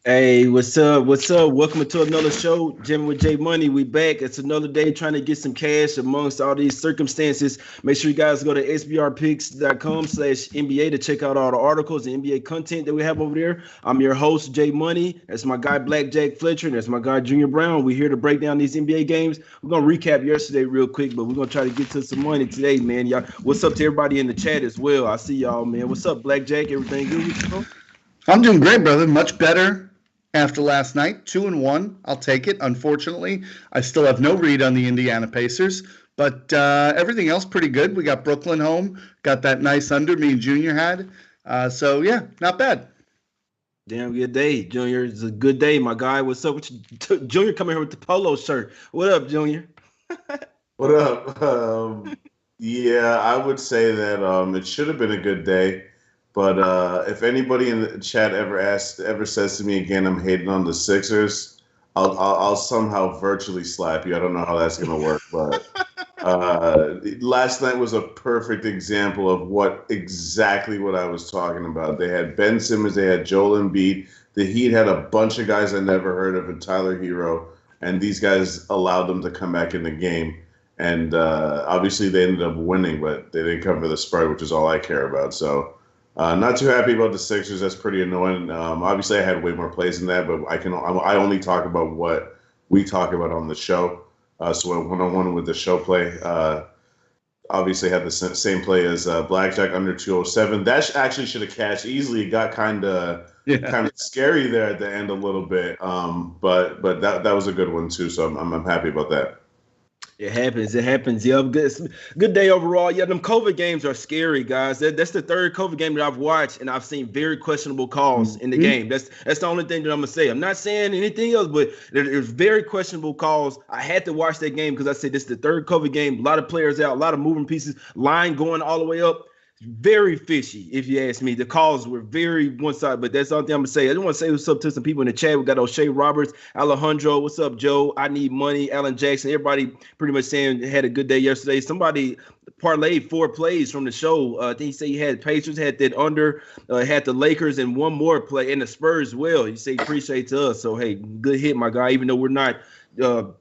Hey, what's up? What's up? Welcome to another show, Jim with J Money. We back. It's another day trying to get some cash amongst all these circumstances. Make sure you guys go to sbrpicks.com/NBA to check out all the articles and NBA content that we have over there. I'm your host, J Money. That's my guy, BlackJack Fletcher, and that's my guy, Junior Browne. We're here to break down these NBA games. We're gonna recap yesterday real quick, but we're gonna try to get to some money today, man. Y'all, what's up to everybody in the chat as well? I see y'all, man. What's up, BlackJack? Everything good with you, bro? I'm doing great, brother. Much better after last night. 2-1. I'll take it. Unfortunately, I still have no read on the Indiana Pacers, but everything else pretty good. We got Brooklyn home. Got that nice under me and Junior had. So, yeah, not bad. Damn good day, Junior. It's a good day, my guy. What's up with you? Junior coming here with the polo shirt. What up, Junior? What up? Yeah, I would say that it should have been a good day, but if anybody in the chat ever says to me again, I'm hating on the Sixers, I'll somehow virtually slap you. I don't know how that's gonna work, but last night was a perfect example of exactly what I was talking about. They had Ben Simmons, they had Joel Embiid. The Heat had a bunch of guys I never heard of, and Tyler Hero, and these guys allowed them to come back in the game. And obviously they ended up winning, but they didn't cover the spread, which is all I care about. So not too happy about the Sixers. That's pretty annoying. Obviously I had way more plays than that, but I only talk about what we talk about on the show. So I went on one with the show play. Obviously had the same play as BlackJack under 207. That actually should have cashed easily. It got kind of scary there at the end a little bit. But that was a good one too. So I'm happy about that. It happens. It happens. Yeah, good day overall. Yeah, them COVID games are scary, guys. That's the third COVID game that I've watched, and I've seen very questionable calls in the game. That's the only thing that I'm gonna say. I'm not saying anything else, but there's very questionable calls. I had to watch that game because I said this is the third COVID game. A lot of players out, a lot of moving pieces, line going all the way up. Very fishy, if you ask me. The calls were very one side, but that's all thing I'm gonna say. I just want to say what's up to some people in the chat. We got O'Shea Roberts, Alejandro, what's up, Joe? I need money, Alan Jackson. Everybody pretty much saying had a good day yesterday. Somebody parlayed 4 plays from the show. I think he said he had Pacers, had that under, had the Lakers, and one more play, and the Spurs as well. He said he appreciates us. So hey, good hit, my guy. Even though we're not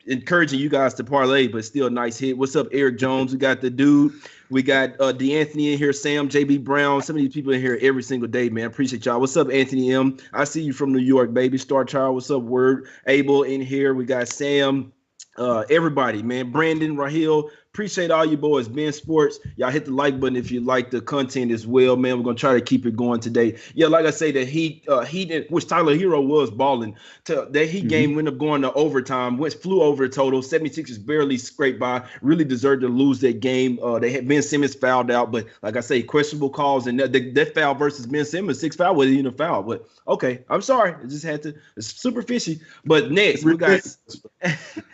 encouraging you guys to parlay, but still a nice hit. What's up, Eric Jones? We got the dude. We got D'Anthony in here, Sam, JB Browne. Some of these people in here every single day, man. Appreciate y'all. What's up, Anthony M? I see you from New York, baby. Star Child. What's up, Word? Abel in here. We got Sam. Everybody, man. Brandon, Raheel. Appreciate all you boys. Ben Sports. Y'all hit the like button if you like the content as well, man. We're gonna try to keep it going today. Yeah, like I say, the Heat, which Tyler Hero was balling. That Heat game ended up going to overtime. Flew over a total. 76ers barely scraped by. Really deserved to lose that game. They had Ben Simmons fouled out, but like I say, questionable calls, and that foul versus Ben Simmons, 6 foul wasn't even a foul. But okay, I'm sorry. I just had to. It's super fishy. But next we got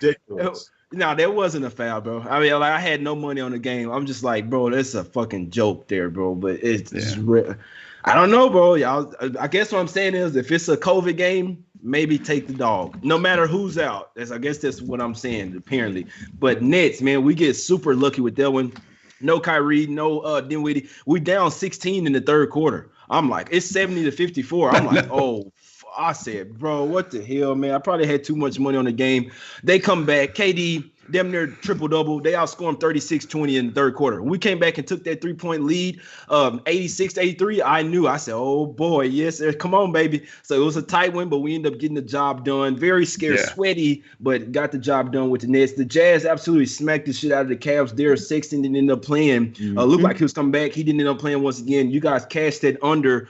ridiculous. No, that wasn't a foul, bro. I mean, like, I had no money on the game. I'm just like, bro, that's a fucking joke there, bro. But it's real. I don't know, bro. Y'all, I guess what I'm saying is if it's a COVID game, maybe take the dog. No matter who's out. I guess that's what I'm saying, apparently. But Nets, man, we get super lucky with that one. No Kyrie, no Dinwiddie. We down 16 in the third quarter. I'm like, it's 70-54. I'm like, oh, I said, bro, what the hell, man? I probably had too much money on the game. They come back. KD, damn near triple-double. They outscored them 36-20 in the third quarter. When we came back and took that three-point lead, 86-83, I knew. I said, oh, boy, yes, come on, baby. So it was a tight one, but we ended up getting the job done. Very scared, sweaty, but got the job done with the Nets. The Jazz absolutely smacked the shit out of the Cavs. Derek Sexton didn't end up playing. Looked like he was coming back. He didn't end up playing once again. You guys cashed that under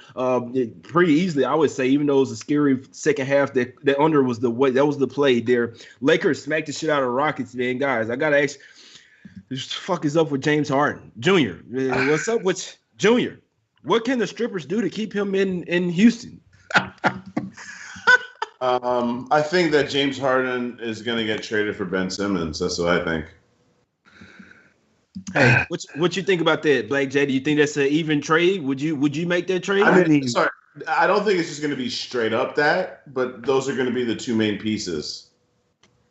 pretty easily, I would say, even though it was a scary second half. That under was the way. That was the play there. Lakers smacked the shit out of Rockets, man. Guys, I gotta ask, what the fuck is up with James Harden Jr.? What's up with Jr.? What can the strippers do to keep him in Houston? I think that James Harden is going to get traded for Ben Simmons. That's what I think. Hey, what you think about that, Black J? Do you think that's an even trade? Would you make that trade? I mean, sorry, I don't think it's just going to be straight up that, but those are going to be the two main pieces.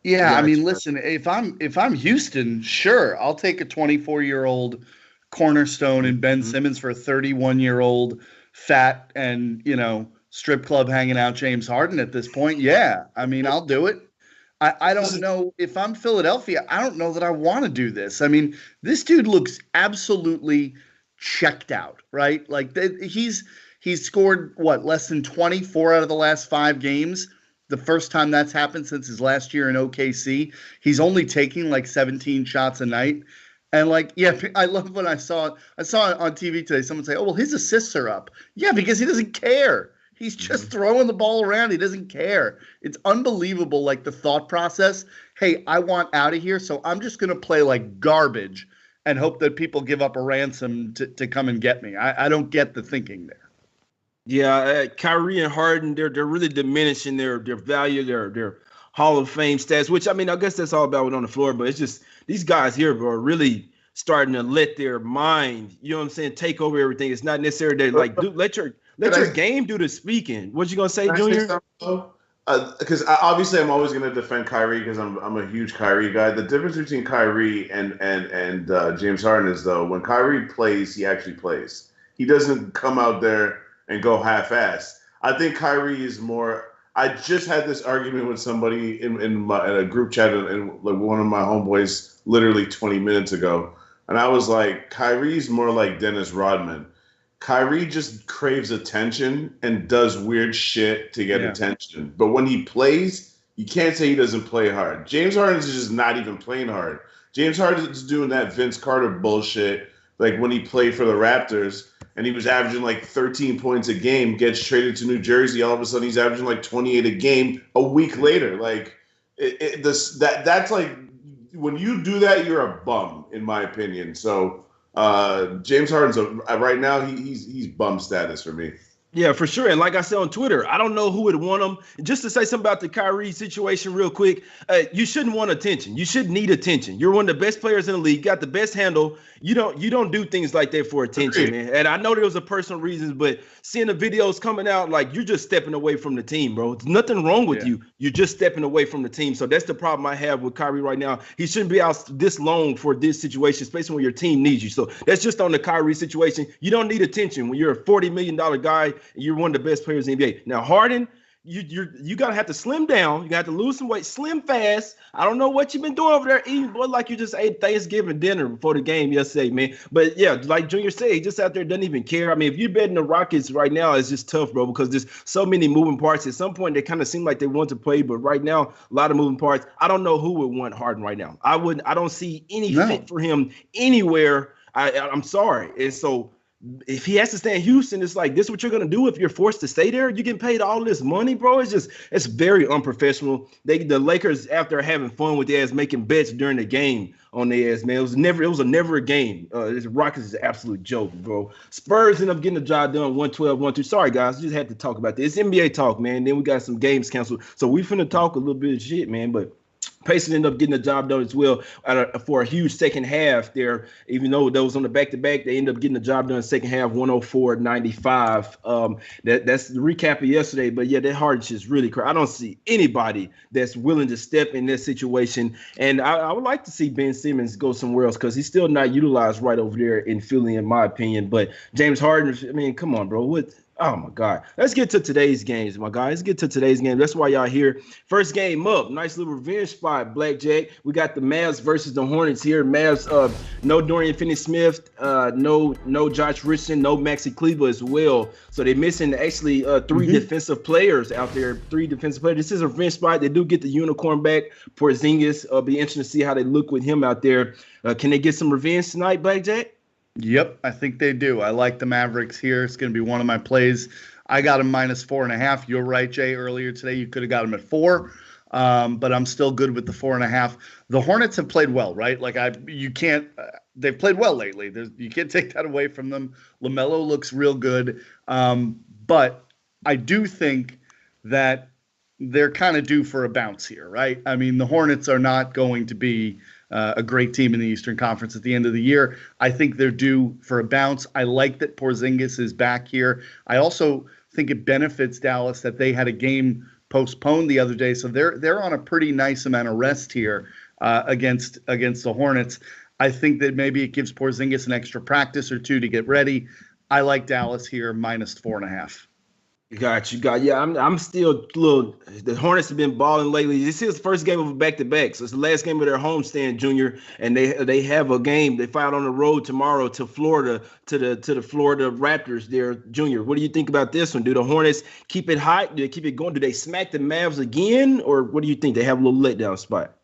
Yeah, I mean, listen, if I'm Houston, sure, I'll take a 24-year-old cornerstone in Ben Simmons for a 31-year-old fat and, strip club hanging out James Harden at this point. Yeah, I mean, I'll do it. I don't know if I'm Philadelphia. I don't know that I want to do this. I mean, this dude looks absolutely checked out, right? Like he's scored less than 24 out of the last 5 games. The first time that's happened since his last year in OKC. He's only taking like 17 shots a night. And like, yeah, I love when I saw on TV today, someone say, oh, well, his assists are up. Yeah, because he doesn't care. He's just throwing the ball around. He doesn't care. It's unbelievable, like the thought process. Hey, I want out of here, so I'm just going to play like garbage and hope that people give up a ransom to come and get me. I don't get the thinking there. Yeah, Kyrie and Harden, they're really diminishing their value, their Hall of Fame stats, which, I mean, I guess that's all about it on the floor, but it's just these guys here are really starting to let their mind, you know what I'm saying, take over everything. It's not necessarily that, like, dude, let your game do the speaking. What you going to say, Junior? Because obviously I'm always going to defend Kyrie because I'm a huge Kyrie guy. The difference between Kyrie and James Harden is, though, when Kyrie plays, he actually plays. He doesn't come out there and go half-assed. I think Kyrie is more – I just had this argument with somebody in a group chat and like one of my homeboys literally 20 minutes ago. And I was like, Kyrie's more like Dennis Rodman. Kyrie just craves attention and does weird shit to get attention. But when he plays, you can't say he doesn't play hard. James Harden is just not even playing hard. James Harden is doing that Vince Carter bullshit like when he played for the Raptors and he was averaging like 13 points a game, gets traded to New Jersey. All of a sudden he's averaging like 28 a game a week later. Like that's like when you do that, you're a bum, in my opinion. So James Harden's right now he's bum status for me. Yeah, for sure. And like I said on Twitter, I don't know who would want him. Just to say something about the Kyrie situation real quick, you shouldn't want attention. You should need attention. You're one of the best players in the league, got the best handle. You don't do things like that for attention, man. And I know there was a personal reasons, but seeing the videos coming out, like you're just stepping away from the team, bro. There's nothing wrong with you. You're just stepping away from the team. So that's the problem I have with Kyrie right now. He shouldn't be out this long for this situation, especially when your team needs you. So that's just on the Kyrie situation. You don't need attention when you're a $40 million guy and you're one of the best players in the NBA. Now, Harden, you gotta have to slim down. You got to lose some weight, slim fast. I don't know what you've been doing over there eating, boy, like you just ate Thanksgiving dinner before the game yesterday, man. But yeah, like Junior said, he just out there doesn't even care. I mean, if you're betting the Rockets right now, it's just tough, bro, because there's so many moving parts. At some point, they kind of seem like they want to play, but right now, a lot of moving parts. I don't know who would want Harden right now. I don't see any fit for him anywhere. I'm sorry. And so if he has to stay in Houston, it's like, this is what you're going to do if you're forced to stay there? You're getting paid all this money, bro. It's very unprofessional. The Lakers, after having fun with their ass, making bets during the game on their ass, man. It was never a game. This Rockets is an absolute joke, bro. Spurs end up getting the job done 112-1-2. Sorry, guys. Just had to talk about this. It's NBA talk, man. Then we got some games canceled. So we finna talk a little bit of shit, man, but Pacers ended up getting the job done as well for a huge second half there. Even though that was on the back-to-back, they ended up getting the job done in the second half, 104-95. That's the recap of yesterday. But, yeah, that Harden is really crazy. I don't see anybody that's willing to step in this situation. And I would like to see Ben Simmons go somewhere else because he's still not utilized right over there in Philly, in my opinion. But James Harden, I mean, come on, bro. Oh, my God. Let's get to today's games, my guys. That's why y'all here. First game up. Nice little revenge spot, BlackJack. We got the Mavs versus the Hornets here. Mavs, no Dorian Finney-Smith, no Josh Richardson, no Maxi Kleber as well. So they're missing actually three defensive players out there, This is a revenge spot. They do get the unicorn back. Porzingis. It'll be interesting to see how they look with him out there. Can they get some revenge tonight, BlackJack? Yep, I think they do. I like the Mavericks here. It's going to be one of my plays. I got them -4.5. You're right, Jay. Earlier today, you could have got them at 4, but I'm still good with the 4.5. The Hornets have played well, right? Like they've played well lately. You can't take that away from them. LaMelo looks real good, but I do think that they're kind of due for a bounce here, right? I mean, the Hornets are not going to be a great team in the Eastern Conference at the end of the year. I think they're due for a bounce. I like that Porzingis is back here. I also think it benefits Dallas that they had a game postponed the other day, so they're on a pretty nice amount of rest here against the Hornets. I think that maybe it gives Porzingis an extra practice or two to get ready. I like Dallas here -4.5. Yeah, I'm still a little. The Hornets have been balling lately. This is the first game of a back-to-back, so it's the last game of their homestand, Junior. And they have a game. They fight on the road tomorrow to Florida, to the Florida Raptors. There, Junior. What do you think about this one? Do the Hornets keep it hot? Do they keep it going? Do they smack the Mavs again, or what do you think? They have a little letdown spot.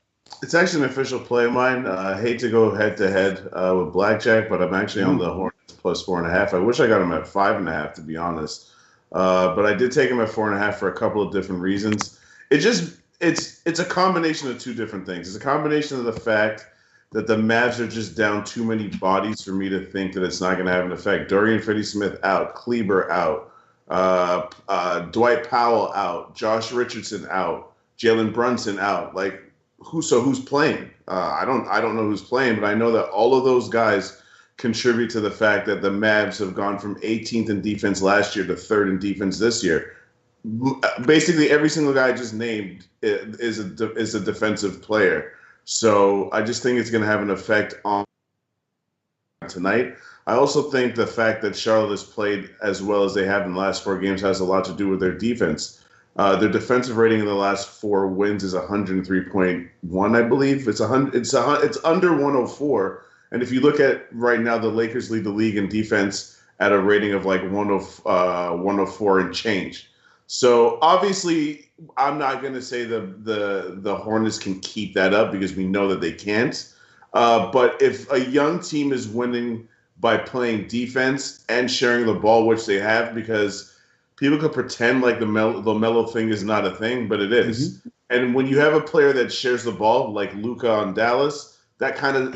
It's actually an official play of mine. I hate to go head-to-head with BlackJack, but I'm actually on the Hornets plus 4.5. I wish I got them at 5.5, to be honest. But I did take him at 4.5 for a couple of different reasons. It's a combination of two different things. It's a combination of the fact that the Mavs are just down too many bodies for me to think that it's not going to have an effect. Dorian Finney-Smith out, Kleber out, Dwight Powell out, Josh Richardson out, Jalen Brunson out. Like who's playing? I don't know who's playing, but I know that all of those guys contribute to the fact that the Mavs have gone from 18th in defense last year to 3rd in defense this year. Basically, every single guy I just named is a defensive player. So I just think it's going to have an effect on tonight. I also think the fact that Charlotte has played as well as they have in the last 4 games has a lot to do with their defense. Their defensive rating in the last 4 wins is 103.1, I believe. It's under 104. And if you look at right now, the Lakers lead the league in defense at a rating of like 104 and change. So obviously, I'm not going to say the Hornets can keep that up because we know that they can't. But if a young team is winning by playing defense and sharing the ball, which they have, because people could pretend like the Melo thing is not a thing, but it is. Mm-hmm. And when you have a player that shares the ball, like Luka on Dallas, that kind of,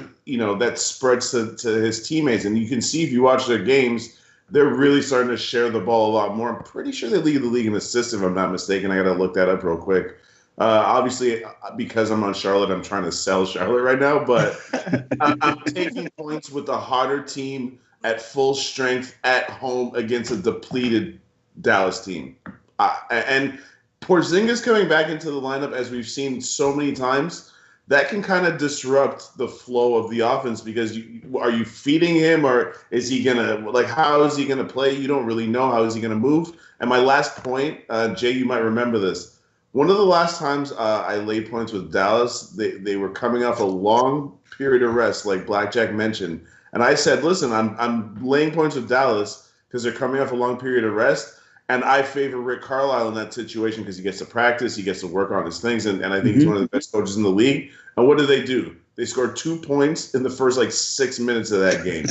that spreads to his teammates. And you can see if you watch their games, they're really starting to share the ball a lot more. I'm pretty sure they lead the league in assists, if I'm not mistaken. I got to look that up real quick. Obviously, because I'm on Charlotte, I'm trying to sell Charlotte right now. But I'm taking points with the hotter team at full strength at home against a depleted Dallas team. And Porzingis coming back into the lineup, as we've seen so many times, that can kind of disrupt the flow of the offense because are you feeding him or is he going to, how is he going to play? You don't really know. How is he going to move? And my last point, Jay, you might remember this. One of the last times I laid points with Dallas, they were coming off a long period of rest, like BlackJack mentioned. And I said, listen, I'm laying points with Dallas because they're coming off a long period of rest. And I favor Rick Carlisle in that situation because he gets to practice, he gets to work on his things, and I think he's one of the best coaches in the league. And what do? They scored 2 points in the first 6 minutes of that game.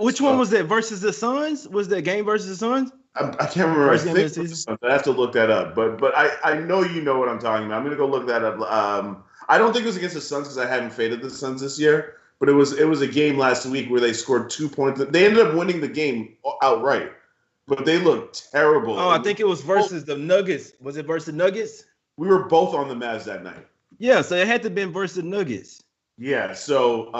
Which one was that versus the Suns? Was that game versus the Suns? I can't remember. I have to look that up. But I know you know what I'm talking about. I'm going to go look that up. I don't think it was against the Suns because I haven't faded the Suns this year. But it was a game last week where they scored 2 points. They ended up winning the game outright. But they looked terrible. Oh, I think it was versus the Nuggets. Was it versus the Nuggets? We were both on the Mavs that night. Yeah, so it had to have been versus the Nuggets. Yeah, so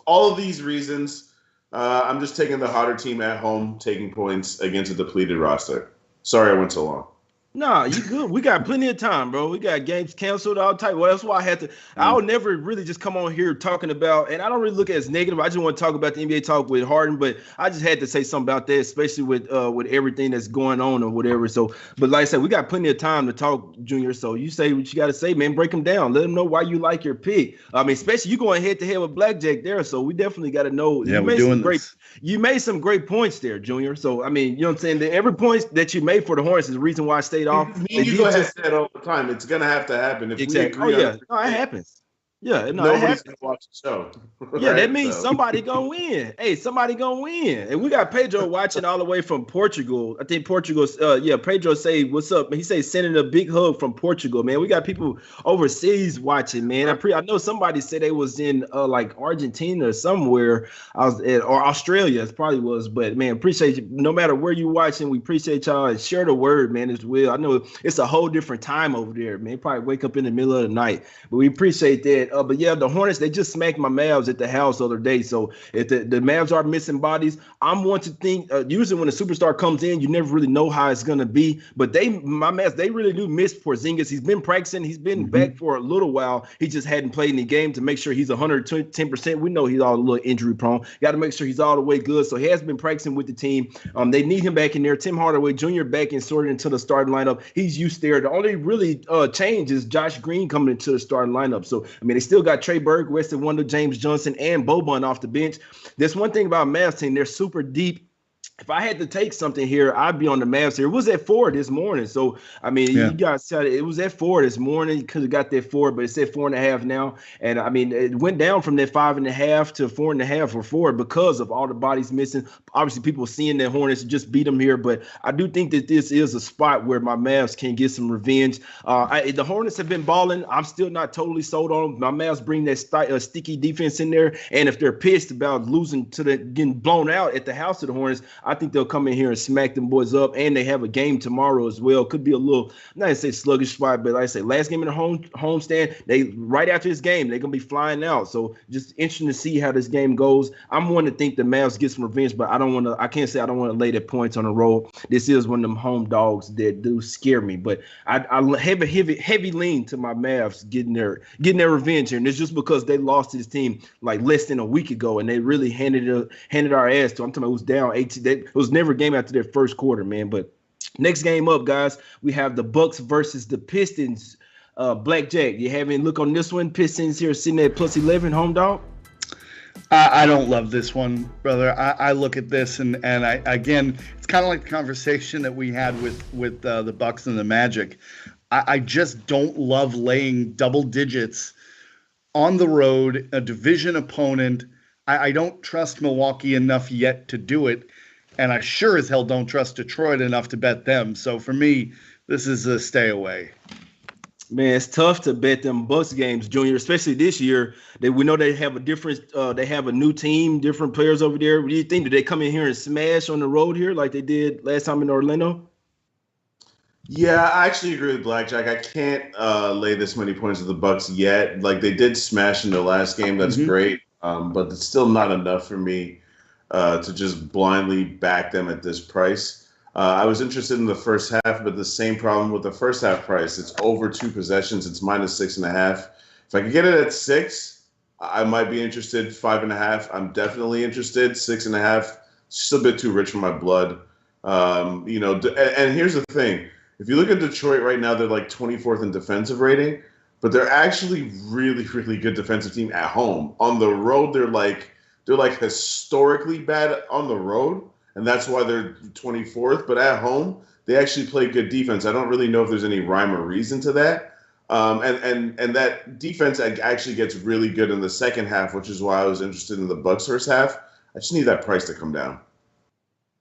all of these reasons, I'm just taking the hotter team at home, taking points against a depleted roster. Sorry I went so long. Nah, you good. We got plenty of time, bro. We got games canceled all type. Well, that's why I had to. I'll never really just come on here talking about, and I don't really look at it as negative. I just want to talk about the NBA talk with Harden, but I just had to say something about that, especially with everything that's going on or whatever. So, but like I said, we got plenty of time to talk, Junior. So you say what you got to say, man. Break them down. Let them know why you like your pick. I mean, especially you going head to head with BlackJack there. So we definitely got to know. Yeah, we're doing this. You made some great points there, Junior. So I mean, you know what I'm saying? Every point that you made for the Hornets is the reason why I stayed off. You go ahead and say it all the time. It's gonna have to happen. If exactly. We agree it happens. Yeah, nobody's gonna watch the show. Yeah, that means somebody gonna win. Hey, somebody gonna win. And we got Pedro watching all the way from Portugal. I think Portugal's Pedro say what's up. He say sending a big hug from Portugal, man. We got people overseas watching, man. I know somebody said they was in Argentina or somewhere. Or Australia, it probably was. But man, appreciate you. No matter where you watching, we appreciate y'all and share the word, man, as well. I know it's a whole different time over there, man. Probably wake up in the middle of the night, but we appreciate that. man. But yeah, the Hornets, they just smacked my Mavs at the house the other day. So if the Mavs are missing bodies, I'm one to think usually when a superstar comes in, you never really know how it's gonna be. But my Mavs, they really do miss Porzingis. He's been practicing, he's been back for a little while. He just hadn't played in the game to make sure he's 110%. We know he's all a little injury prone. Got to make sure he's all the way good. So he has been practicing with the team. They need him back in there. Tim Hardaway Jr. back and sorted into the starting lineup. He's used there. The only really change is Josh Green coming into the starting lineup. So, I mean, they still got Trey Burke, Weston Wonder, James Johnson, and Boban off the bench. There's one thing about Mavs team. They're super deep. If I had to take something here, I'd be on the Mavs here. It was at 4 this morning. So, I mean, you guys said it was at 4 this morning. You could have got that 4, but it's at 4.5 now. And, I mean, it went down from that 5.5 to 4.5 or 4 because of all the bodies missing. Obviously, people seeing the Hornets just beat them here. But I do think that this is a spot where my Mavs can get some revenge. The Hornets have been balling. I'm still not totally sold on them. My Mavs bring that sticky defense in there. And if they're pissed about losing to getting blown out at the house of the Hornets, I think they'll come in here and smack them boys up, and they have a game tomorrow as well. Could be a little, not to say sluggish spot, but like I say, last game in the homestand, they right after this game, they're gonna be flying out. So just interesting to see how this game goes. I'm one to think the Mavs get some revenge, but I can't say I don't want to lay the points on the road. This is one of them home dogs that do scare me, but I have a heavy lean to my Mavs getting their revenge here, and it's just because they lost to this team like less than a week ago, and they really handed our ass to. I'm talking about it was down 18. It was never a game after their first quarter, man. But next game up, guys, we have the Bucks versus the Pistons. BlackJack, you have any look on this one? Pistons here sitting at plus 11, home dog. I don't love this one, brother. I look at this and again, it's kind of like the conversation that we had with the Bucks and the Magic. I just don't love laying double digits on the road, a division opponent. I don't trust Milwaukee enough yet to do it. And I sure as hell don't trust Detroit enough to bet them. So for me, this is a stay away. Man, it's tough to bet them Bucks games, Junior, especially this year. We know they have a different, they have a new team, different players over there. What do you think? Did they come in here and smash on the road here like they did last time in Orlando? Yeah, I actually agree with BlackJack. I can't lay this many points with the Bucks yet. Like they did smash in the last game. That's great, but it's still not enough for me to just blindly back them at this price. I was interested in the first half, but the same problem with the first half price. It's over 2 possessions. It's minus 6.5. If I could get it at 6, I might be interested. 5.5, I'm definitely interested. 6.5, just a bit too rich for my blood. And here's the thing. If you look at Detroit right now, they're like 24th in defensive rating, but they're actually really, really good defensive team at home. On the road, they're like historically bad on the road, and that's why they're 24th. But at home, they actually play good defense. I don't really know if there's any rhyme or reason to that. And that defense actually gets really good in the second half, which is why I was interested in the Bucks first half. I just need that price to come down.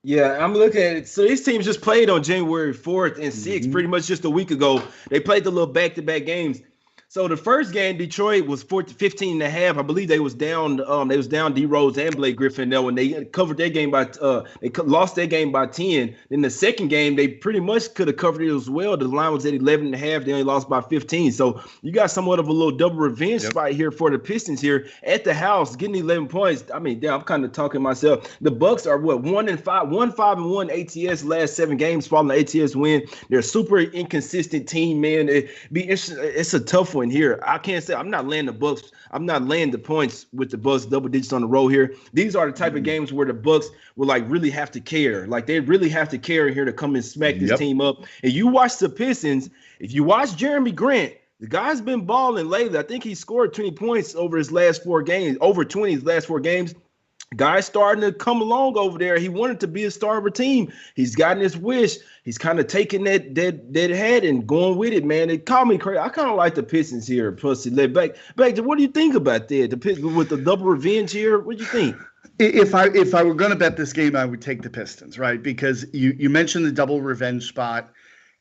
Yeah, I'm looking at it. So these teams just played on January 4th and 6th, pretty much just a week ago. They played the little back-to-back games. So the first game, Detroit was 15.5. I believe they was down. They was down D Rose and Blake Griffin there when they covered their game by. They lost their game by 10. Then the second game, they pretty much could have covered it as well. The line was at 11.5. They only lost by 15. So you got somewhat of a little double revenge spot here for the Pistons here at the house, getting 11 points. I mean, damn, I'm kind of talking myself. The Bucks are what 1-5 ATS last 7 games following the ATS win. They're a super inconsistent team, man. It's a tough one here. I can't say I'm not laying the Bucks. I'm not laying the points with the Bucks double digits on the road here. These are the type of games where the Bucks will like really have to care. Like they really have to care here to come and smack this team up. And you watch the Pistons. If you watch Jeremy Grant, the guy's been balling lately. I think he scored 20 points over his last 4 games. Over 20 his last 4 games. Guy's starting to come along over there. He wanted to be a star of a team. He's gotten his wish. He's kind of taking that head and going with it, man. It called me crazy. I kind of like the Pistons here. Plus, back. What do you think about that? The Pistons with the double revenge here. What do you think? If I were going to bet this game, I would take the Pistons, right? Because you mentioned the double revenge spot.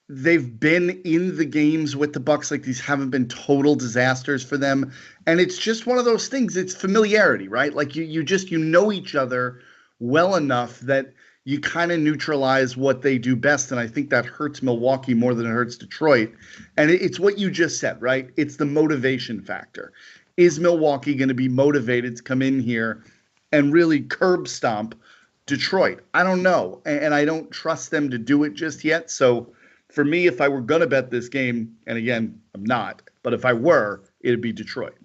They've been in the games with the Bucks like these haven't been total disasters for them. And it's just one of those things. It's familiarity, right? Like you know each other well enough that you kind of neutralize what they do best. And I think that hurts Milwaukee more than it hurts Detroit. And it's what you just said, right? It's the motivation factor. Is Milwaukee going to be motivated to come in here and really curb stomp Detroit? I don't know. And I don't trust them to do it just yet. So for me, if I were going to bet this game, and again, I'm not, but if I were, it'd be Detroit.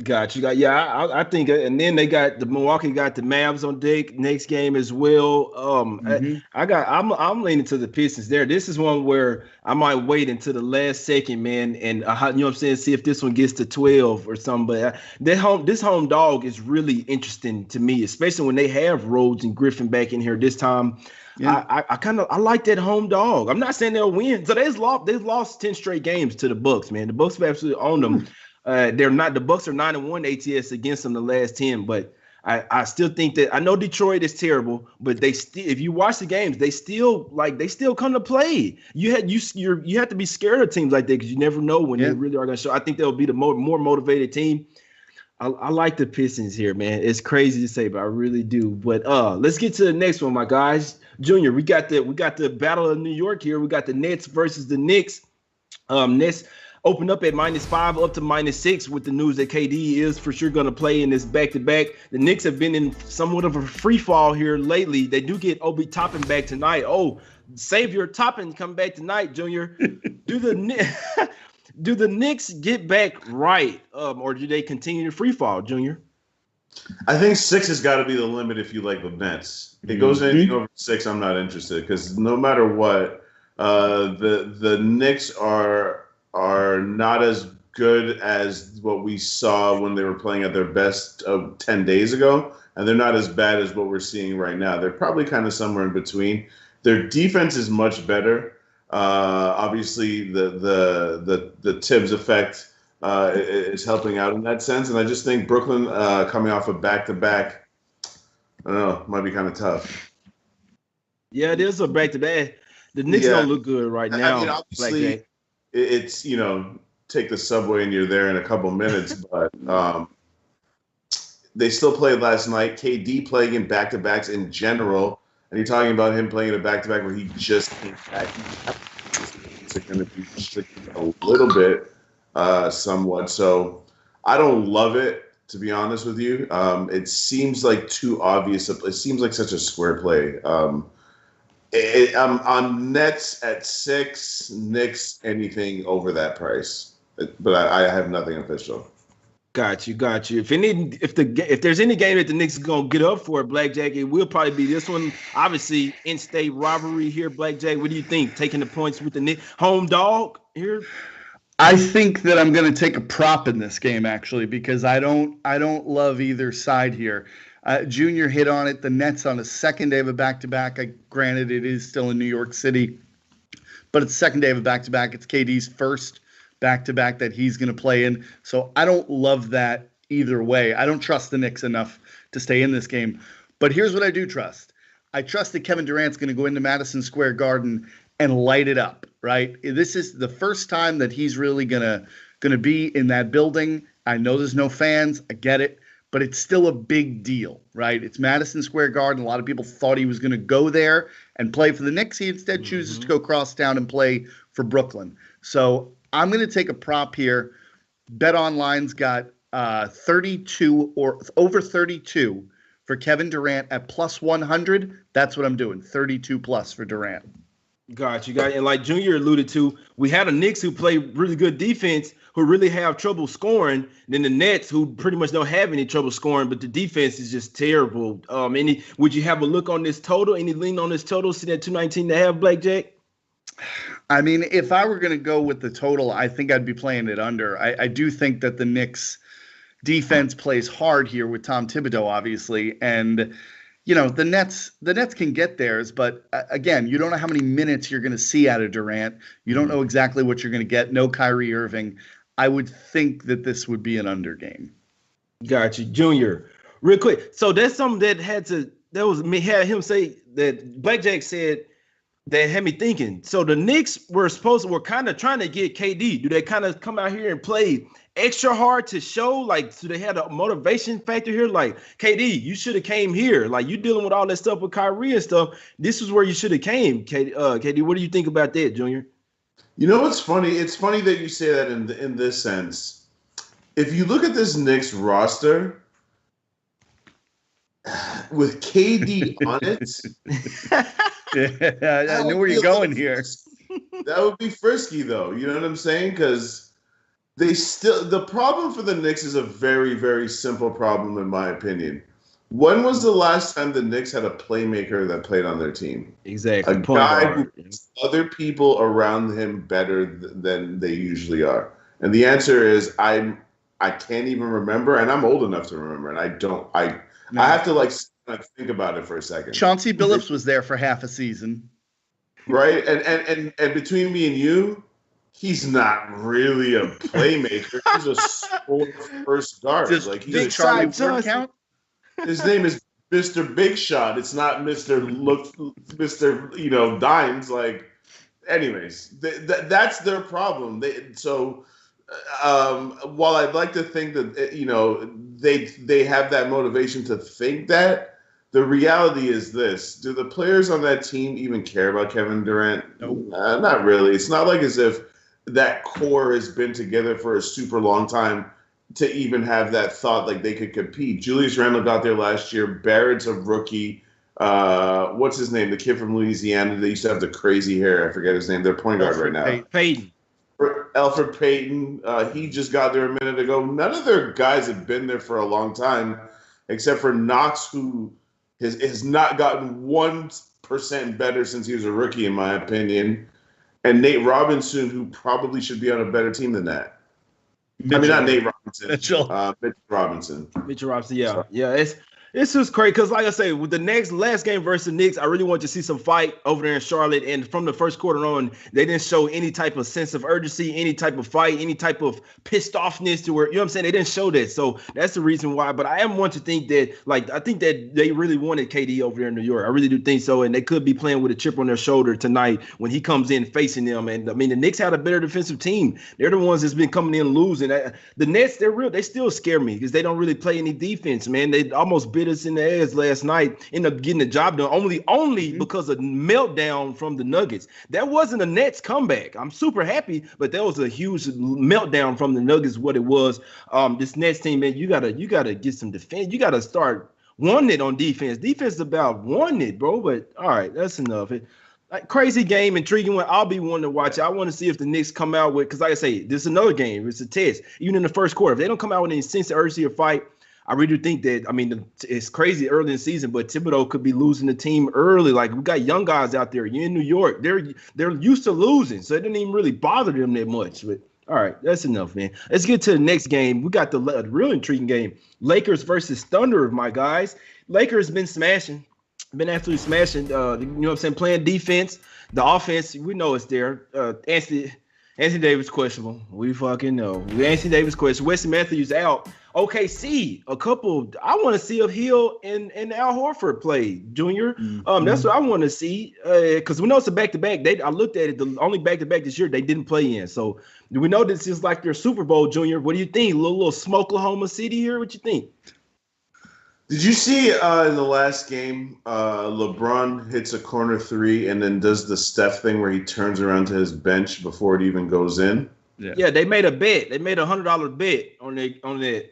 Got you. I think, and then they got the Milwaukee got the Mavs on deck next game as well. I'm leaning to the Pistons there. This is one where I might wait until the last second, man, and you know what I'm saying, see if this one gets to 12 or something. But this home dog is really interesting to me, especially when they have Rhodes and Griffin back in here this time. Yeah. I like that home dog. I'm not saying they'll win. So they've lost 10 straight games to the Bucks, man. The Bucks have absolutely owned them. The Bucks are 9-1 ATS against them the last 10, but I still think that I know Detroit is terrible, but if you watch the games, they still come to play. You have to be scared of teams like that because you never know when they really are going to show. I think they'll be the more motivated team. I like the Pistons here, man. It's crazy to say, but I really do. But let's get to the next one, my guys. Junior, we got the Battle of New York here. We got the Nets versus the Knicks. Nets opened up at -5 up to -6 with the news that KD is for sure going to play in this back-to-back. The Knicks have been in somewhat of a free fall here lately. They do get Obi Toppin back tonight. Oh, Savior Toppin come back tonight, Junior. Do the Knicks get back right, or do they continue to free fall, Junior? I think 6 has got to be the limit if you like the Nets. It goes anything over 6, I'm not interested because no matter what, the Knicks are not as good as what we saw when they were playing at their best 10 days ago, and they're not as bad as what we're seeing right now. They're probably kind of somewhere in between. Their defense is much better. Obviously, the Tibbs effect is helping out in that sense, and I just think Brooklyn coming off a back-to-back, I don't know, might be kind of tough. Yeah, it is a back-to-back. The Knicks don't look good right now. I mean, obviously, it's, take the subway and you're there in a couple minutes, but they still played last night. KD playing in back-to-backs in general, and you're talking about him playing in a back-to-back where he just came back. It's going to be restricted a little bit, somewhat. So I don't love it, to be honest with you. It seems like too obvious. It seems like such a square play. I'm Nets at 6, Knicks anything over that price, but I have nothing official. Got you. If there's any game that the Knicks is gonna get up for, BlackJack, it will probably be this one. Obviously, in-state rivalry here, BlackJack. What do you think? Taking the points with the Knicks, home dog here. I think that I'm going to take a prop in this game actually because I don't love either side here. Junior hit on it. The Nets on a second day of a back-to-back. Granted, it is still in New York City, but it's second day of a back-to-back. It's KD's first back-to-back that he's going to play in. So I don't love that either way. I don't trust the Knicks enough to stay in this game. But here's what I do trust. I trust that Kevin Durant's going to go into Madison Square Garden and light it up, right? This is the first time that he's really gonna be in that building. I know there's no fans. I get it. But it's still a big deal, right? It's Madison Square Garden. A lot of people thought he was going to go there and play for the Knicks. He instead chooses to go cross town and play for Brooklyn. So I'm going to take a prop here. BetOnline's got 32 or over 32 for Kevin Durant at plus 100. That's what I'm doing. 32 plus for Durant. Got you. And like Junior alluded to, we had a Knicks who play really good defense, who really have trouble scoring, then the Nets who pretty much don't have any trouble scoring, but the defense is just terrible. Would you have a look on this total? Any lean on this total? See that 219.5, BlackJack? I mean, if I were going to go with the total, I think I'd be playing it under. I do think that the Knicks defense plays hard here with Tom Thibodeau, obviously, and the Nets can get theirs, but again, you don't know how many minutes you're going to see out of Durant. You don't know exactly what you're going to get. No Kyrie Irving. I would think that this would be an under game. Got you, Junior. Real quick. So that's something that had him say that BlackJack said that had me thinking. So the Knicks were kind of trying to get KD. Do they kind of come out here and play extra hard to show, like, so they had a motivation factor here? Like, KD, you should have came here. Like, you dealing with all that stuff with Kyrie and stuff. This is where you should have came. KD, what do you think about that, Junior? You know what's funny? It's funny that you say that in this sense. if you look at this Knicks roster with KD on it, yeah, I knew where you're going here. That would be frisky, though. You know what I'm saying? Because the problem for the Knicks is a very, very simple problem, in my opinion. When was the last time the Knicks had a playmaker that played on their team? Exactly. A guy who makes other people around him better than they usually are. And the answer is I can't even remember, and I'm old enough to remember, and I have to like think about it for a second. Chauncey Billups was there for half a season. Right? And between me and you, he's not really a playmaker. He's a first guard. Like he's Charlie Ward count? His name is Mr. Big Shot. It's not Mr. Dimes. Like, anyways, that's their problem. While I'd like to think that they have that motivation to think that, the reality is this: do the players on that team even care about Kevin Durant? Nope. Not really. It's not like as if that core has been together for a super long time to even have that thought like they could compete. Julius Randle got there last year. Barrett's a rookie. What's his name? The kid from Louisiana. They used to have the crazy hair. I forget his name. They're point guard right now. Payton. Elfrid Payton. He just got there a minute ago. None of their guys have been there for a long time, except for Knox, who has not gotten 1% better since he was a rookie, in my opinion. And Nate Robinson, who probably should be on a better team than that. Mitchell. I mean, not Nate Robinson. Mitchell Robinson. Mitchell Robinson, yeah. So. Yeah, it's just crazy because, like I say, with the last game versus the Knicks, I really want to see some fight over there in Charlotte. And from the first quarter on, they didn't show any type of sense of urgency, any type of fight, any type of pissed offness to where, you know what I'm saying? They didn't show that. So that's the reason why. But I am one to think that, I think that they really wanted KD over there in New York. I really do think so. And they could be playing with a chip on their shoulder tonight when he comes in facing them. And I mean, the Knicks had a better defensive team. They're the ones that's been coming in losing. The Nets, they still scare me because they don't really play any defense, man. They almost bit us in the ass last night, end up getting the job done only because of meltdown from the Nuggets. That wasn't a Nets comeback. I'm super happy, but that was a huge meltdown from the Nuggets. What it was, this Nets team, man, you gotta get some defense. You gotta start wanting it on defense. Defense is about wanting it, bro. But all right, that's enough. Crazy game, intriguing one. I'll be one to watch. I want to see if the Knicks come out with, because like I say, this is another game. It's a test. Even in the first quarter, if they don't come out with any sense of urgency or fight, I really do think that, I mean, it's crazy early in the season, but Thibodeau could be losing the team early. Like, we got young guys out there. You're in New York. They're used to losing, so it didn't even really bother them that much. But all right, that's enough, man. Let's get to the next game. We got the real intriguing game. Lakers versus Thunder, my guys. Lakers been smashing. Been absolutely smashing. You know what I'm saying? Playing defense. The offense, we know it's there. Anthony Davis questionable. We fucking know. Anthony Davis questionable. Wesley Matthews out. OKC, I want to see if Hill and Al Horford play, Junior. That's what I want to see, because we know it's a back-to-back. I looked at it, the only back-to-back this year they didn't play in. So we know this is like their Super Bowl, Junior. What do you think? A little Smokelahoma City here? What you think? Did you see in the last game, LeBron hits a corner three and then does the Steph thing where he turns around to his bench before it even goes in? Yeah, they made a bet. They made $100 bet on that.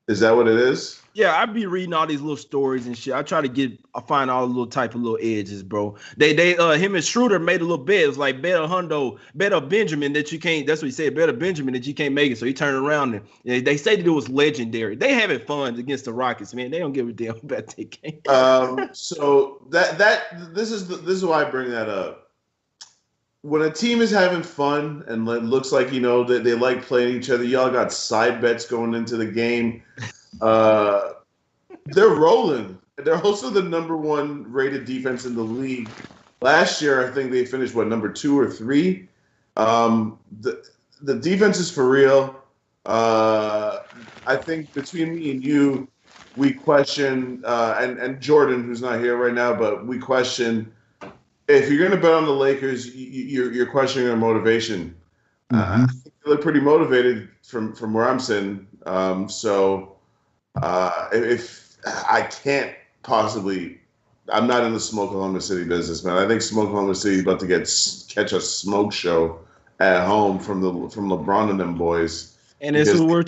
Is that what it is? Yeah, I'd be reading all these little stories and shit. I try to find all the little type of little edges, bro. Him and Schroeder made a little bet. It was like bet a Benjamin that you can't. That's what he said. Bet a Benjamin that you can't make it. So he turned around and they said that it was legendary. They having fun against the Rockets, man. They don't give a damn about that game. So this is why I bring that up. When a team is having fun and it looks like, that they like playing each other, y'all got side bets going into the game. They're rolling. They're also the number one rated defense in the league. Last year, I think they finished, number 2 or 3? The defense is for real. I think between me and you, we question, and Jordan, who's not here right now, but we question, if you're going to bet on the Lakers, you're questioning their motivation. I think they look pretty motivated from where I'm sitting. If I can't possibly, I'm not in the Smokelahoma City business, man. I think Smokelahoma City is about to catch a smoke show at home from LeBron and them boys. And it's Because, who we're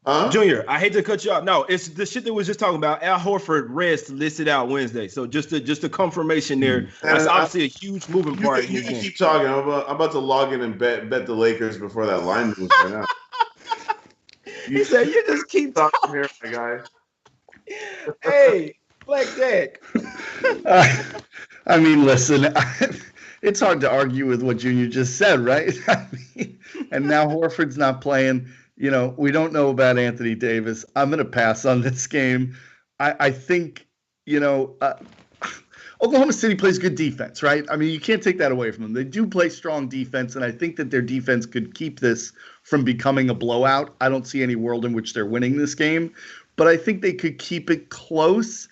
huh? Junior, I hate to cut you off. No, it's the shit that we was just talking about. Al Horford rest listed out Wednesday. So just a confirmation there. That's obviously a huge moving part in this game. Keep talking. I'm about to log in and bet the Lakers before that line moves right now. He said, "You just keep talking here, my guy." Hey, BlackJack. I mean, listen, it's hard to argue with what Junior just said, right? And now Horford's not playing. You know, we don't know about Anthony Davis. I'm going to pass on this game. I think, Oklahoma City plays good defense, right? I mean, you can't take that away from them. They do play strong defense, and I think that their defense could keep this from becoming a blowout. I don't see any world in which they're winning this game, but I think they could keep it close.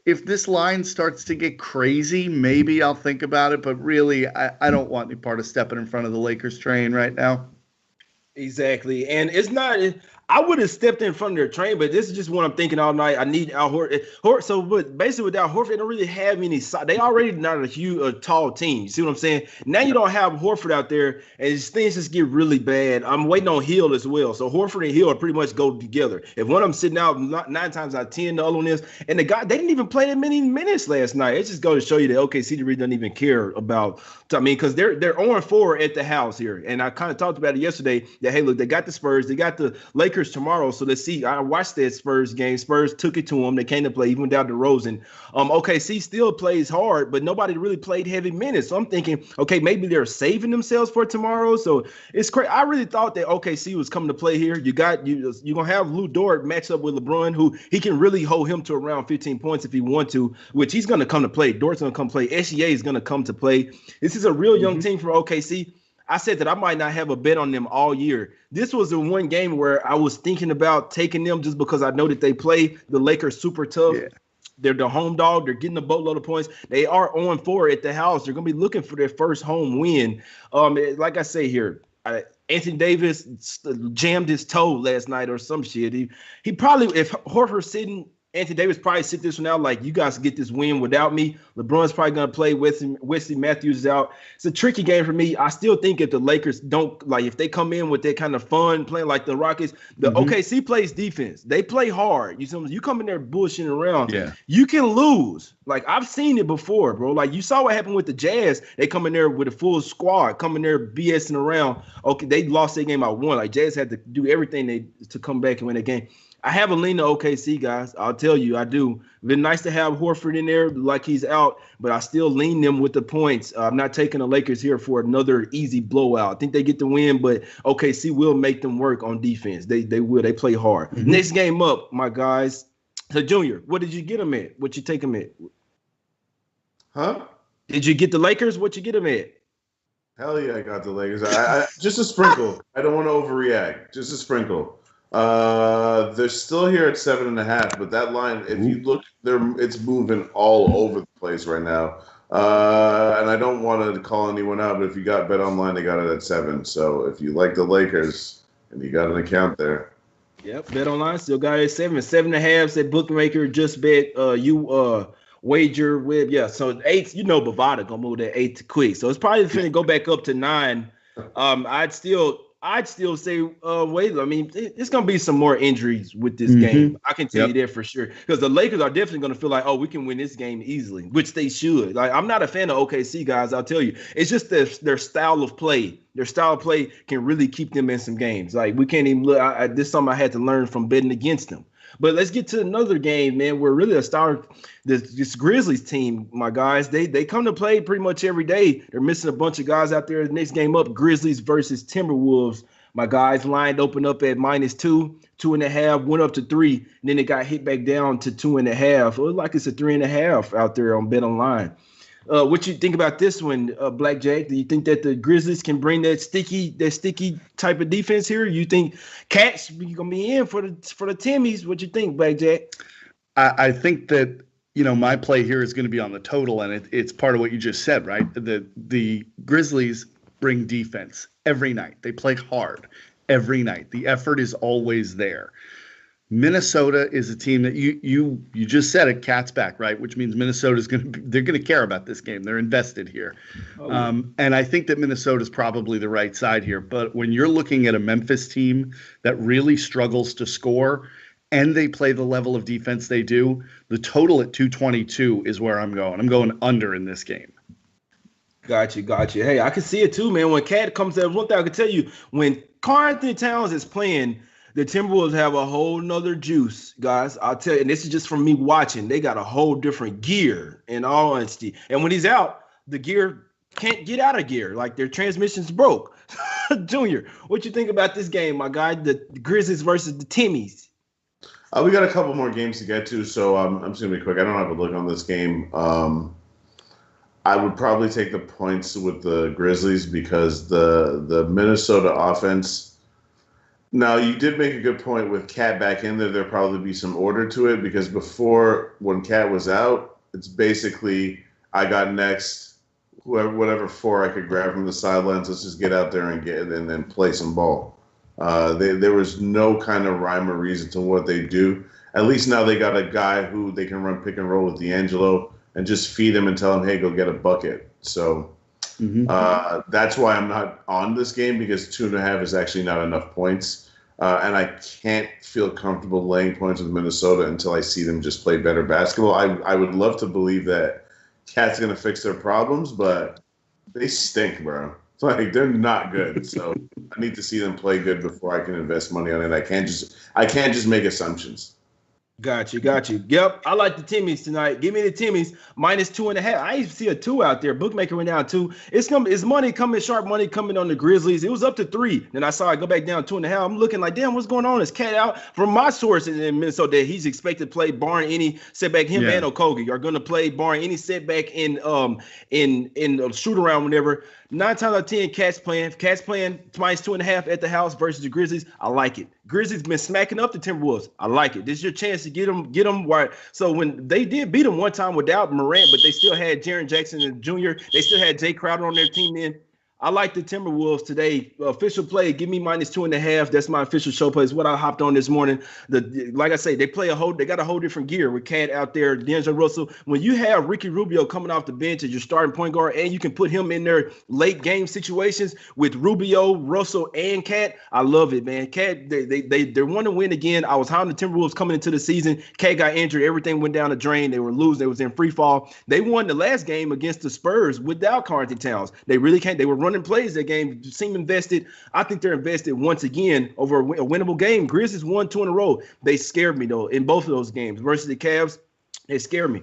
If this line starts to get crazy, maybe I'll think about it, but really, I don't want any part of stepping in front of the Lakers train right now. Exactly. And it's not, I would have stepped in front of their train, but this is just what I'm thinking all night. I need Al Horford. So, but basically without Horford, they don't really have any. They already not a tall team. You see what I'm saying? Now you don't have Horford out there, and things just get really bad. I'm waiting on Hill as well. So Horford and Hill pretty much go together. If one of them sitting out 9 times out of 10, the other one is. And the guy, they didn't even play that many minutes last night. It just goes to show you that OKC really doesn't even care about. I mean, because they're 0-4 at the house here, and I kind of talked about it yesterday. That hey, look, they got the Spurs, they got the Lakers tomorrow. So let's see. I watched that Spurs game. Spurs took it to them. They came to play even without DeRozan. OKC still plays hard, but nobody really played heavy minutes. So I'm thinking, okay, maybe they're saving themselves for tomorrow. So it's crazy. I really thought that OKC was coming to play here. You're gonna have Lou Dort match up with LeBron, who he can really hold him to around 15 points if he want to, which he's gonna come to play. Dort's gonna come play. SGA is gonna come to play. This is a real young team for OKC. I said that I might not have a bet on them all year. This was the one game where I was thinking about taking them just because I know that they play the Lakers super tough. Yeah. They're the home dog. They're getting a boatload of points. They are 0-4 at the house. They're going to be looking for their first home win. Like I say here, Anthony Davis jammed his toe last night or some shit. He probably, if Horford's sitting, Anthony Davis probably sit this one out like, you guys get this win without me. LeBron's probably going to play. Wesley Matthews is out. It's a tricky game for me. I still think if the Lakers don't, like, if they come in with that kind of fun playing like the Rockets, the OKC plays defense. They play hard. You come in there bullshitting around. Yeah. You can lose. Like, I've seen it before, bro. Like, you saw what happened with the Jazz. They come in there with a full squad, come in there BSing around. Okay, they lost their game by 1. Like, Jazz had to do everything to come back and win the game. I have a lean to OKC, guys. I'll tell you, I do. Been nice to have Horford in there like he's out, but I still lean them with the points. I'm not taking the Lakers here for another easy blowout. I think they get the win, but OKC will make them work on defense. They will. They play hard. Mm-hmm. Next game up, my guys. So, Junior, what did you get them at? What you take them at? Huh? Did you get the Lakers? What you get them at? Hell yeah, I got the Lakers. I just a sprinkle. I don't want to overreact. Just a sprinkle. They're still here at 7.5, but that line, if you look, it's moving all over the place right now. And I don't want to call anyone out, but if you got Bet Online, they got it at 7. So if you like the Lakers and you got an account there, yep, Bet Online still got it at 7. 7.5 said bookmaker just bet. Wager with So 8, Bovada gonna move that 8 quick. So it's probably finna go back up to 9. I'd still say, wait. I mean, it's going to be some more injuries with this game. I can tell you that for sure. Because the Lakers are definitely going to feel like, oh, we can win this game easily, which they should. Like, I'm not a fan of OKC, guys. I'll tell you. It's just their style of play. Their style of play can really keep them in some games. Like, we can't even look. This is something I had to learn from betting against them. But let's get to another game, man. We're really this Grizzlies team, my guys. They come to play pretty much every day. They're missing a bunch of guys out there. The next game up, Grizzlies versus Timberwolves. My guys lined opened up at -2, 2.5, went up to 3, and then it got hit back down to 2.5. It looks like it's a 3.5 out there on Bet Online. What you think about this one, BlackJack? Do you think that the Grizzlies can bring that sticky type of defense here? You think Cats gonna be in for the Timmies? What you think, BlackJack? I think that my play here is going to be on the total, and it's part of what you just said, right? The Grizzlies bring defense every night. They play hard every night. The effort is always there. Minnesota is a team that you just said it, cat's back, right? Which means Minnesota's they're going to care about this game. They're invested here. And I think that Minnesota's probably the right side here. But when you're looking at a Memphis team that really struggles to score and they play the level of defense they do, the total at 222 is where I'm going. I'm going under in this game. Gotcha. Hey, I can see it too, man. When Cat comes out, one thing I can tell you, when Karl-Anthony Towns is playing, the Timberwolves have a whole nother juice, guys. I'll tell you, and this is just from me watching. They got a whole different gear, in all honesty. And when he's out, the gear can't get out of gear. Like their transmission's broke. Junior, what you think about this game, my guy? The Grizzlies versus the Timmies. We got a couple more games to get to, so I'm just going to be quick. I don't have a look on this game. I would probably take the points with the Grizzlies because the Minnesota offense. Now, you did make a good point with Cat back in there. There'll probably be some order to it because before, when Cat was out, it's basically I got next, whatever four I could grab from the sidelines. Let's just get out there and then play some ball. There was no kind of rhyme or reason to what they do. At least now they got a guy who they can run pick and roll with D'Angelo and just feed him and tell him, hey, go get a bucket. So that's why I'm not on this game because 2.5 is actually not enough points. And I can't feel comfortable laying points with Minnesota until I see them just play better basketball. I would love to believe that Cat's going to fix their problems, but they stink, bro. It's like they're not good. So I need to see them play good before I can invest money on it. I can't just make assumptions. Got you. Yep, I like the Timmies tonight. Give me the Timmies minus 2.5. I even see a 2 out there. Bookmaker went down 2. It's money coming, sharp money coming on the Grizzlies. It was up to 3. Then I saw it go back down 2.5. I'm looking like, damn, what's going on? Is Cat out? From my source in Minnesota, he's expected to play barring any setback. Him and Okogie are going to play barring any setback in shoot around whenever. 9 times out of 10, Cat's playing minus 2.5 at the house versus the Grizzlies. I like it. Grizzlies been smacking up the Timberwolves. I like it. This is your chance to get them right. So when they did beat them one time without Morant, but they still had Jaren Jackson and Jr., they still had Jay Crowder on their team then. I like the Timberwolves today. Official play, give me minus 2.5. That's my official show play. It's what I hopped on this morning. Like I say, they got a whole different gear with Cat out there, D'Angelo Russell. When you have Ricky Rubio coming off the bench as your starting point guard, and you can put him in their late game situations with Rubio, Russell, and Cat, I love it, man. Cat, they want to win again. I was high on the Timberwolves coming into the season. Cat got injured. Everything went down the drain. They were losing. They was in free fall. They won the last game against the Spurs without Karl-Anthony Towns. They really can't. They were running plays that game, seem invested. I think they're invested once again over a winnable game. Grizzlies won 2 in a row. They scared me though in both of those games versus the Cavs. They scared me.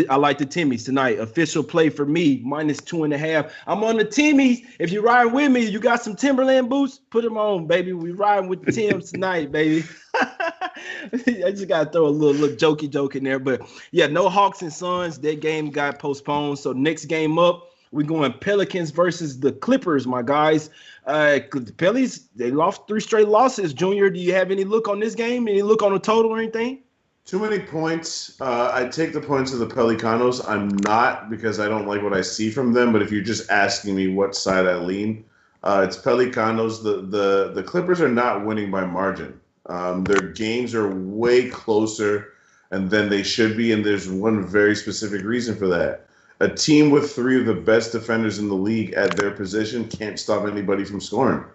I like the Timmies tonight. Official play for me, minus 2.5. I'm on the Timmies. If you ride with me, you got some Timberland boots, put them on, baby. We riding with the Tims tonight, baby. I just got to throw a little jokey joke in there. But yeah, no Hawks and Suns. That game got postponed. So next game up, we're going Pelicans versus the Clippers, my guys. The Pellies, they lost 3 straight losses. Junior, do you have any look on this game? Any look on the total or anything? Too many points. I take the points of the Pelicanos. I'm not because I don't like what I see from them. But if you're just asking me what side I lean, it's Pelicanos. The Clippers are not winning by margin. Their games are way closer than they should be, and there's one very specific reason for that. A team with 3 of the best defenders in the league at their position can't stop anybody from scoring.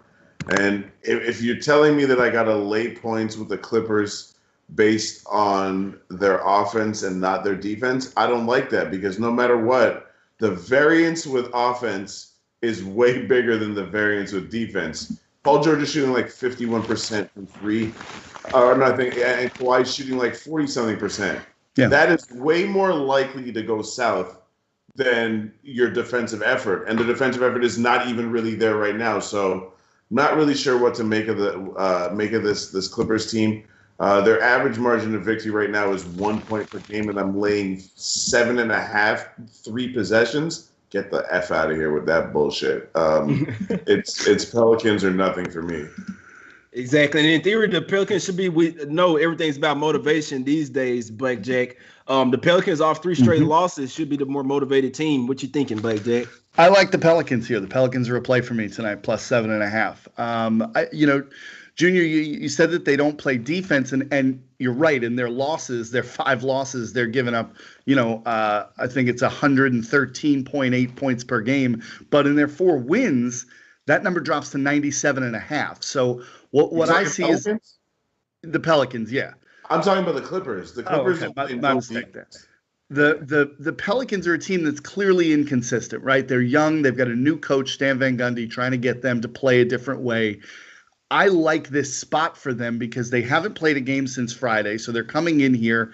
And if you're telling me that I got to lay points with the Clippers based on their offense and not their defense, I don't like that because no matter what, the variance with offense is way bigger than the variance with defense. Paul George is shooting like 51% from 3, and Kawhi's shooting like 40-something%. Yeah. That is way more likely to go south than your defensive effort, and the defensive effort is not even really there right now. So, not really sure what to make of this Clippers team. Their average margin of victory right now is 1 point per game, and I'm laying 7.5 3 possessions. Get the F out of here with that bullshit. It's Pelicans or nothing for me. Exactly. And in theory, the Pelicans should be, we know everything's about motivation these days, BlackJack. The Pelicans off 3 straight losses should be the more motivated team. What you thinking, BlackJack? I like the Pelicans here. The Pelicans are a play for me tonight, plus 7.5. Junior, you said that they don't play defense, and you're right. In their losses, their 5 losses, they're giving up, I think it's 113.8 points per game. But in their 4 wins, that number drops to 97.5. So what I see is the Pelicans, yeah. I'm talking about the Clippers. The Clippers are playing my mistake there. The Pelicans are a team that's clearly inconsistent, right? They're young. They've got a new coach, Stan Van Gundy, trying to get them to play a different way. I like this spot for them because they haven't played a game since Friday. So they're coming in here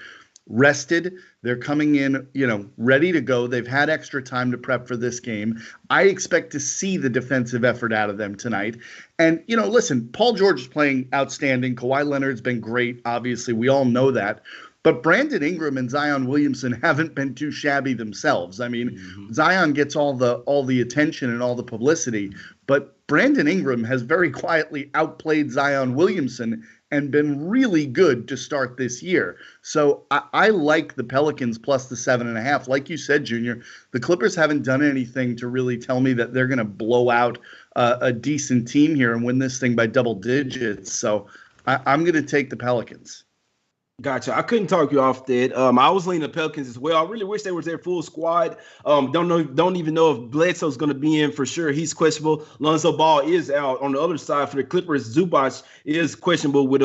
rested. They're coming in, ready to go. They've had extra time to prep for this game. I expect to see the defensive effort out of them tonight. And, listen, Paul George is playing outstanding. Kawhi Leonard's been great. Obviously, we all know that. But Brandon Ingram and Zion Williamson haven't been too shabby themselves. I mean, Zion gets all the attention and all the publicity, but Brandon Ingram has very quietly outplayed Zion Williamson and been really good to start this year. So I like the Pelicans plus the 7.5. Like you said, Junior, the Clippers haven't done anything to really tell me that they're going to blow out a decent team here and win this thing by double digits. So I'm going to take the Pelicans. Gotcha. I couldn't talk you off that. I was leaning the Pelicans as well. I really wish they was their full squad. Don't even know if Bledsoe's going to be in for sure. He's questionable. Lonzo Ball is out. On the other side for the Clippers, Zubac is questionable with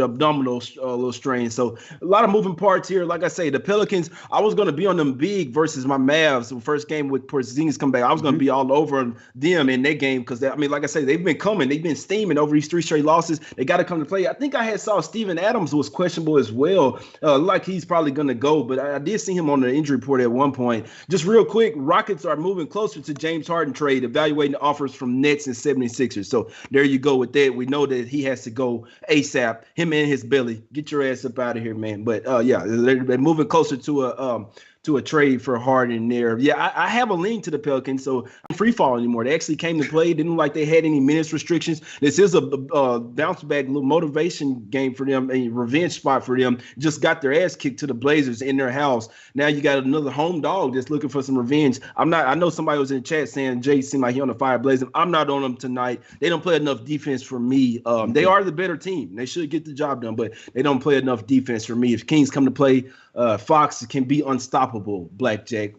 abdominal little strain. So a lot of moving parts here. Like I say, the Pelicans. I was going to be on them big versus my Mavs. The first game with Porzingis come back, I was going to be all over them in that game because like I say, they've been coming. They've been steaming over these 3 straight losses. They got to come to play. I think I saw Steven Adams was questionable as well, like he's probably going to go, but I did see him on the injury report at one point. Just real quick, Rockets are moving closer to James Harden trade, evaluating the offers from Nets and 76ers. So there you go with that. We know that he has to go ASAP, him and his belly. Get your ass up out of here, man. But yeah, they're moving closer to a trade for Harden there. Yeah, I have a lean to the Pelicans, so I'm free fall anymore. They actually came to play. Didn't look like they had any minutes restrictions. This is a bounce back, little motivation game for them, a revenge spot for them. Just got their ass kicked to the Blazers in their house. Now you got another home dog that's looking for some revenge. I know somebody was in the chat saying Jay seemed like he on the fire blazing. I'm not on them tonight. They don't play enough defense for me. They are the better team. They should get the job done, but they don't play enough defense for me. If Kings come to play, Fox can be unstoppable. BlackJack,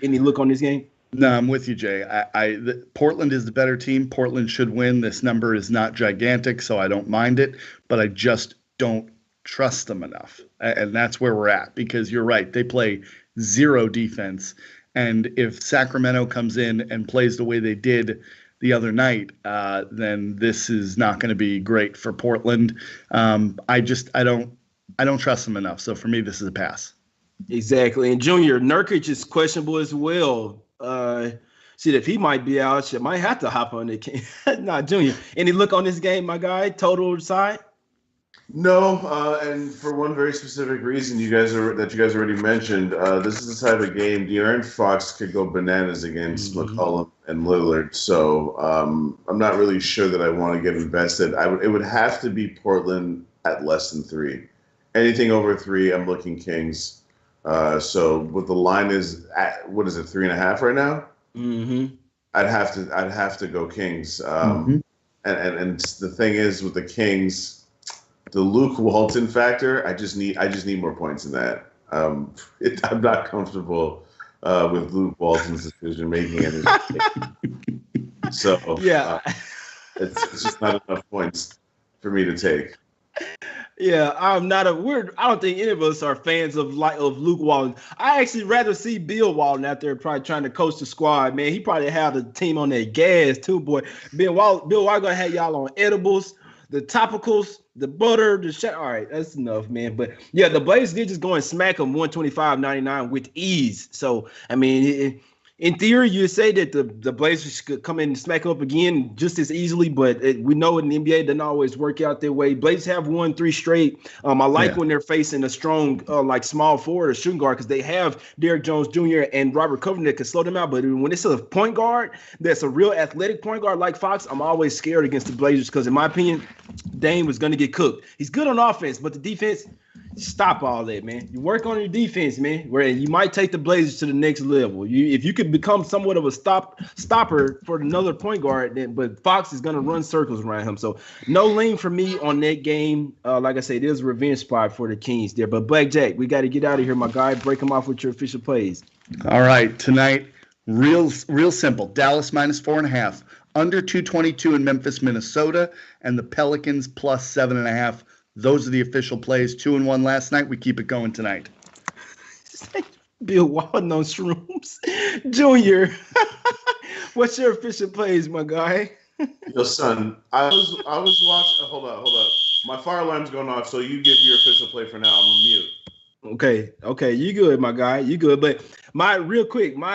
any look on this game? No, I'm with you, Jay. Portland is the better team. Portland should win. This number is not gigantic, so I don't mind it, but I just don't trust them enough. And that's where we're at, because you're right. They play zero defense. And if Sacramento comes in and plays the way they did the other night, then this is not going to be great for Portland. I don't trust them enough. So for me, this is a pass. Exactly. And Junior, Nurkic is questionable as well. See, if he might be out, shit, might have to hop on the game. Nah, Junior, any look on this game, my guy? Total side? No, and for one very specific reason you guys already mentioned, this is the type of game De'Aaron Fox could go bananas against McCollum and Lillard. So I'm not really sure that I want to get invested. It would have to be Portland at less than 3. Anything over 3, I'm looking Kings. So what the line is at, what is it, 3.5 right now? Mm-hmm. I'd have to go Kings. And the thing is with the Kings, the Luke Walton factor, I just need more points in that. I'm not comfortable with Luke Walton's decision making. So yeah, it's just not enough points for me to take. Yeah, I don't think any of us are fans of Luke Walton. I actually rather see Bill Walton out there probably trying to coach the squad, man. He probably had the team on their gas too, boy. Bill Walton gonna have y'all on edibles, the topicals, the butter, the shit. All right, that's enough, man. But yeah, the Blazers did just go and smack them 125-99 with ease. So I mean, in theory, you say that the Blazers could come in and smack up again just as easily, but we know in the NBA it doesn't always work out that way. Blazers have won 3 straight. I like when they're facing a strong small forward or shooting guard, because they have Derrick Jones Jr. and Robert Covington that can slow them out. But when it's a point guard that's a real athletic point guard like Fox, I'm always scared against the Blazers because, in my opinion, Dame was going to get cooked. He's good on offense, but the defense, Stop all that, man. You work on your defense, man, where you might take the Blazers to the next level. If you could become somewhat of a stopper for another point guard, but Fox is going to run circles around him. So no lean for me on that game. Like I said, it is a revenge spot for the Kings there. But BlackJack, we got to get out of here, my guy. Break them off with your official plays. All right, tonight, real simple. Dallas -4.5. Under 222 in Memphis, Minnesota, and the Pelicans +7.5. Those are the official plays. 2-1 last night. We keep it going tonight. Bill Walton on shrooms. Junior, what's your official plays, my guy? Yo, son, I was watching. Hold up. My fire alarm's going off, so you give your official play for now. I'm on mute. Okay, you good, my guy. You good. But my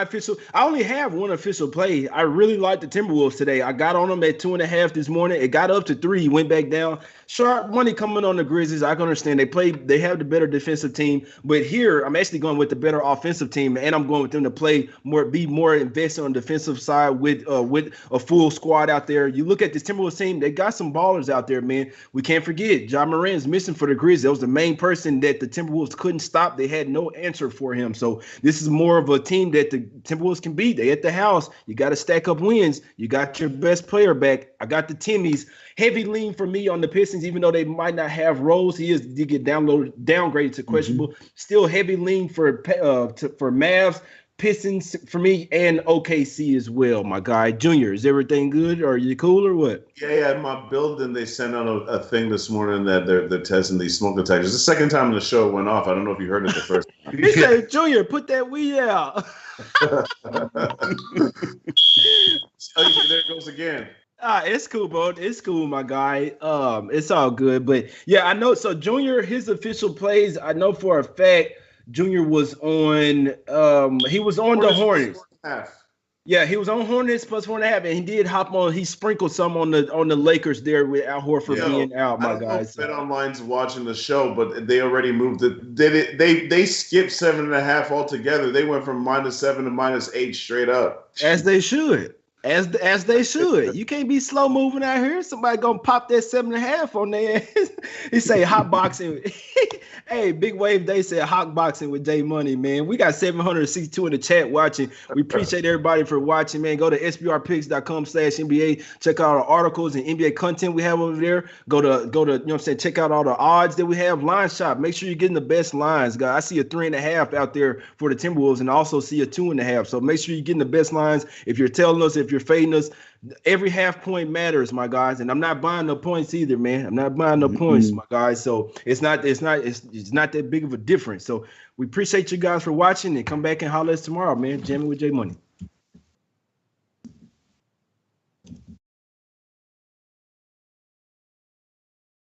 official, I only have one official play. I really like the Timberwolves today. I got on them at 2.5 this morning. It got up to 3, went back down. Sharp money coming on the Grizzlies. I can understand they have the better defensive team, but here I'm actually going with the better offensive team, and I'm going with them to be more invested on the defensive side with a full squad out there. You look at this Timberwolves team; they got some ballers out there, man. We can't forget Ja Morant's missing for the Grizzlies. That was the main person that the Timberwolves couldn't stop. They had no answer for him. So this is more of a team that the Timberwolves can beat. They at the house. You got to stack up wins. You got your best player back. I got the Timmies. Heavy lean for me on the Pistons, even though they might not have roles. He did get downgraded to questionable. Mm-hmm. Still heavy lean for Mavs, Pistons for me, and OKC as well, my guy. Junior, is everything good? Are you cool or what? Yeah. In my building, they sent out a thing this morning that they're testing these smoke detectors. The second time the show went off. I don't know if you heard it the first time. He said, Junior, put that weed out. Oh, there it goes again. It's cool, bro. It's cool, my guy. It's all good. But yeah, I know. So Junior, his official plays, I know for a fact, Junior was on. He was on the Hornets. Yeah, he was on Hornets +4.5, and he did hop on. He sprinkled some on the Lakers there with Al Horford being out, my guys. BetOnline's watching the show, but they already moved it. They skipped 7.5 altogether. They went from -7 to -8 straight up. As they should. As they should. You can't be slow moving out here. Somebody gonna pop that 7.5 on their ass. He say hot boxing. Hey, Big Wave Day said hot boxing with J Money, man. We got 762 in the chat watching. We appreciate everybody for watching, man. Go to sbrpicks.com/NBA. Check out our articles and NBA content we have over there. Go to you know what I'm saying, check out all the odds that we have. Line shop. Make sure you're getting the best lines, guys. I see a 3.5 out there for the Timberwolves and I also see a 2.5. So make sure you're getting the best lines. If you're telling us, if you're fading us, every half point matters, my guys, and I'm not buying no points either, man. I'm not buying no points, my guys. So it's not that big of a difference. So we appreciate you guys for watching and come back and holler at us tomorrow, man. Jamming with J Money.